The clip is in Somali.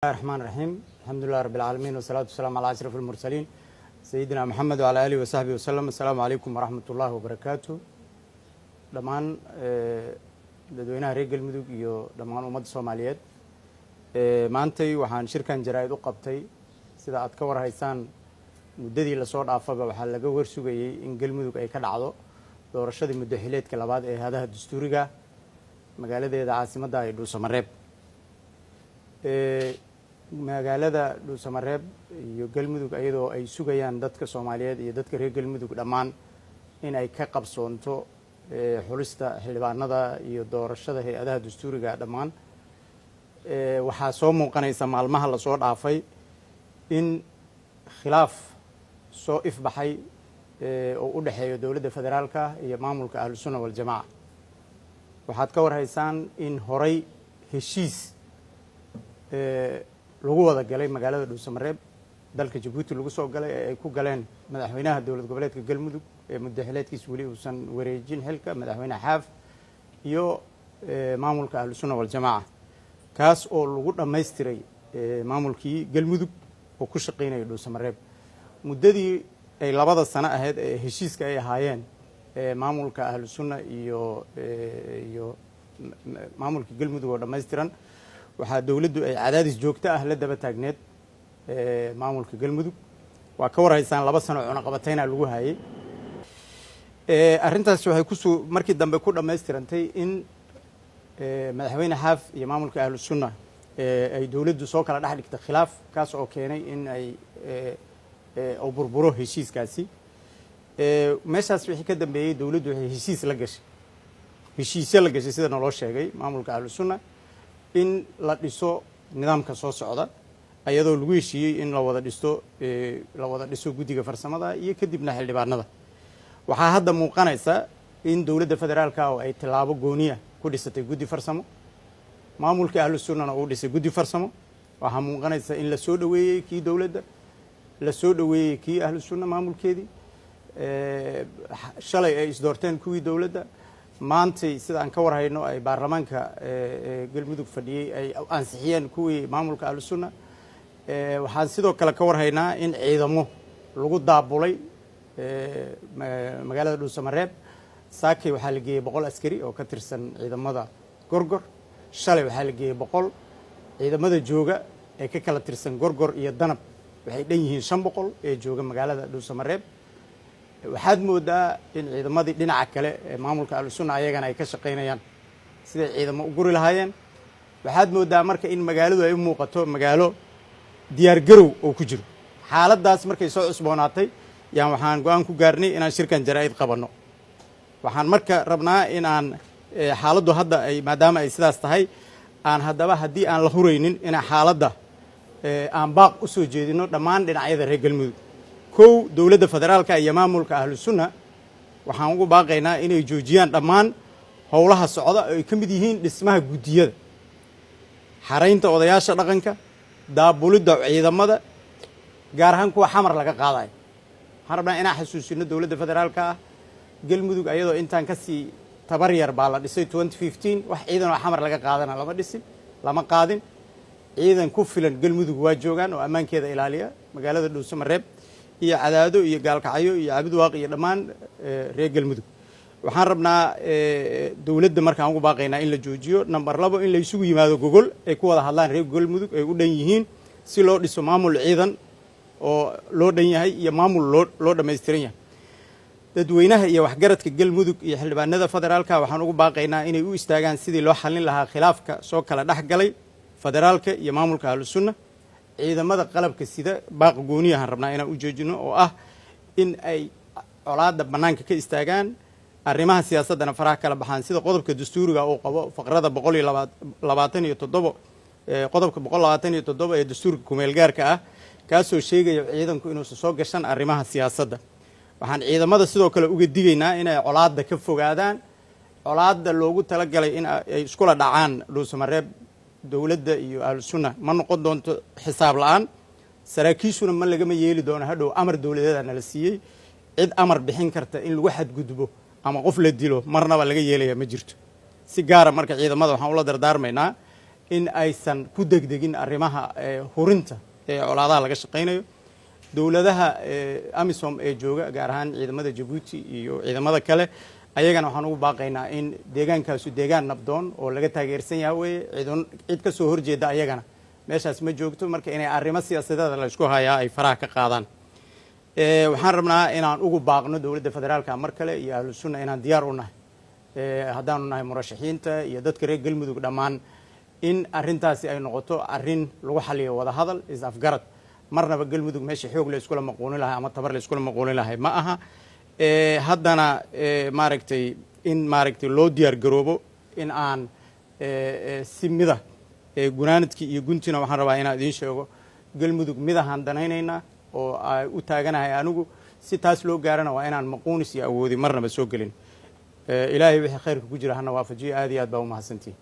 الرحمن الرحيم الحمد لله رب العالمين والصلاة والسلام على أشرف المرسلين سيدنا محمد وعلى آله وصحبه وسلم. السلام عليكم ورحمة الله وبركاته. دمان dadweynaha reer galmudug iyo dhammaan ummadda Soomaaliyeed maantay waxaan shirkan jaraa'id u qabtay sida aad ka warhaysaan muddadii la soo dhaafaba waxaa laga warsugayay in galmudug ay ka dhacdo doorashadii muddo xileedka labaad ee hadaha dastuuriga magaaladeeda caasimadda ay Dhuusamareeb magaalada Dhuusamareeb iyo galmudug ayadoo ay sugayaan dadka Soomaaliyeed iyo dadka reer galmudug dhammaan in ay ka qabsoonto xulista xildhibaanada iyo doorashada hay'adaha dastuuriga dhammaan waxaa soo muuqanaysa maalmaha la soo dhaafay in khilaaf soo ifbaxay oo u dhaxeeyo dawladda federaalka iyo maamulka ahlusunna wal jamaa waxaad ka warhaysaan in horay heshiis lagu wada galay magaalada Dhuusamareeb dalka Jabuuti lagu soo galay ay ku galeen madaxweynaha dawlad goboleedka galmudug muddo xileedkiisa wali uusan wareejin xilka madaxweyne xaaf iyo maamulka ahlusunna wal jamaa kaas oo lagu dhameystiray maamulkii galmudug oo ku shaqeynay Dhuusamareeb muddadii ay labada sano ahayd ee heshiiska ay ahaayeen maamulka ahlusunna iyo maamulka galmudug oo dhameystiran waxaa dawladdu ay cadaadis joogto ah la daba taagneed maamulka galmudug waa ka warhaysaan 2 sano cunaqabatayna lagu hayay arrintaas waxay markii dambe ku dhameystirantay in madaxweyne xaaf iyo maamulka ahlusunna ay dawladdu soo kala dhex dhigtay khilaaf kaas oo keenay in ay oo burburo heshiiskaasi meeshaas wixii ka dambeeyay dawladdu waxay heshiisyo la gashay sida naloo sheegay maamulka ahlusunna in la dhiso nidaamka soo socda ayadoo lagu heshiiyey in la wada dhiso guddiga farsamada iyo kadibna xildhibaanada waxaa hadda muuqanaysa in dawladda federaalka oo ay tilaabo gooniya ku dhisatay guddi farsamo maamulka ahlusunnana uu dhisay guddi farsamo waxaa muuqanaysa in la soo dhaweeyey kii dawladda la soo dhaweeyey kii ahlusunna maamulkeedii shalay ay isdoorteen kuwii dawladda maantay sida aan ka warhayno ay baarlamaanka galmudug fadhiyey ay ansixiyeen kuwii maamulka ahlusunna waxaan sidoo kale ka warhaynaa in ciidamo lagu daabulay magaalada Dhuusamareeb saakay waxaa la geeyey 100 askari oo ka tirsan ciidamada gorgor shalay waxaa la geeyey 100 ciidamada jooga ee ka kala tirsan gorgor iyo danab waxay dhan yihiin 500 ee jooga magaalada Dhuusamareeb waxaad moodaa in ciidamadii dhinaca kale ee maamulka ahlusunna ayagana ay ka shaqeynayaan sida ciidamo u guri lahaayeen waxaad moodaa marka in magaaladu ay u muuqato magaalo diyaar garow oo ku jiro xaaladaas markay soo cusboonaatay yaan waxaan go'aan ku gaarnay inaan shirkan jaraa'id qabanno waxaan marka rabnaa in aan xaaladdu hadda ay maadaama ay sidaas tahay aan haddaba haddii aan la huraynin inaan xaaladda aan baaq u soo jeedino dhammaan dhinacyada reer galmudug kow dawladda federaalka iyo maamulka ahlusunna waxaan ugu baaqaynaa inay joojiyaan dhammaan howlaha socda oo ay ka mid yihiin dhismaha guddiyada xaraynta odayaasha dhaqanka daabulidda ciidamada gaar ahaan kuwa xamar laga qaadayo waxaan rabnaa inaan xasuusino dawladda federaalka ah galmudug ayadoo intaan kasii tabar yar baa la dhisay 2015 wax ciidan oo xamar laga qaadana lama qaadin ciidan ku filan galmudug waa joogaan oo ammaankeeda ilaaliya magaalada Dhuusamareeb iyo cadaado iyo gaalkacyo iyo cabidwaaq iyo dhammaan reer galmudug waxaan rabnaa dawladda markaan ugu baaqaynaa in la joojiyo number 2 in la isugu yimaado gogol ay ku wada hadlaan reer galmudug ay u dhan yihiin si loo dhiso maamul ciidan oo loo dhan yahay iyo maamul loo dhameystiran yahay dadweynaha iyo waxgaradka galmudug iyo xildhibaanada federaalka waxaan ugu baaqaynaa inay u istaagaan sidii loo xalin lahaa khilaafka soo kala dhex galay federaalka iyo maamulka ahlusunna ciidamada qalabka sida baaq gooniyahan rabnaa inaan u joojino oo ah in ay colaadda bannaanka ka istaagaan arrimaha siyaasaddana faraha kala baxaan sida qodobka dastuuriga uu qabo faqrada 127 qodobka 127 ee dastuurka kumeel gaarka ah kaasoo sheegaya ciidanku inuusan soo gashan arrimaha siyaasadda waxaan ciidamada sidoo kale uga digaynaa inay colaadda ka fogaadaan colaadda loogu talagalay in ay iskula dhacaan Dhuusamareeb dawladda iyo ahlusunna ma noqon doonto xisaab la'aan saraakiishuna ma lagama yeeli doono hadhow amar dawladeeda nala siiyey cid amar bixin karta in lagu xadgudbo ama qof la dilo marnaba laga yeelaya ma jirto si gaara marka ciidamada waxaan ula dardaarmaynaa in aysan ku degdegin arrimaha hurinta ee colaadaha laga shaqaynayo dowladaha amisom ee jooga gaar ahaan ciidamada Djibouti iyo ciidamada kale ayagana waxaan ugu baaqaynaa in deegaankaasu deegaan nabdoon oo laga taageersan yahay weeye cid ka soo horjeeda ayagana meeshaas ma joogto marka inay arrimo siyaasadeed la isku hayaa ay faraha ka qaadaan waxaan rabnaa inaan ugu baaqno dowladda federaalka mar kale iyo ahlu sunna inaan diyaar u nahay haddaanu nahay murashaxiinta iyo dadka reer galmudug dhammaan in arrintaasi ay noqoto arrin lagu xaliyo wada hadal is afgarad marnaba galmudug meesha xoog la iskula maquulin lahay ama tabar la iskula maquulin lahay ma aha haddana maaragtay in maaragtay loo diyaar garoobo in aan si mida gunaanadkii iyo guntina waxaan rabaa inaan idiin sheego galmudug midahaan danaynaynaa oo ay u taaganahay anigu si taas loo gaarana waa inaan maquunis iyo awoodi marnaba soo gelin ilaahay wixii khayrka ku jira hana waafajiyo aad iyo aad baa u mahadsantihin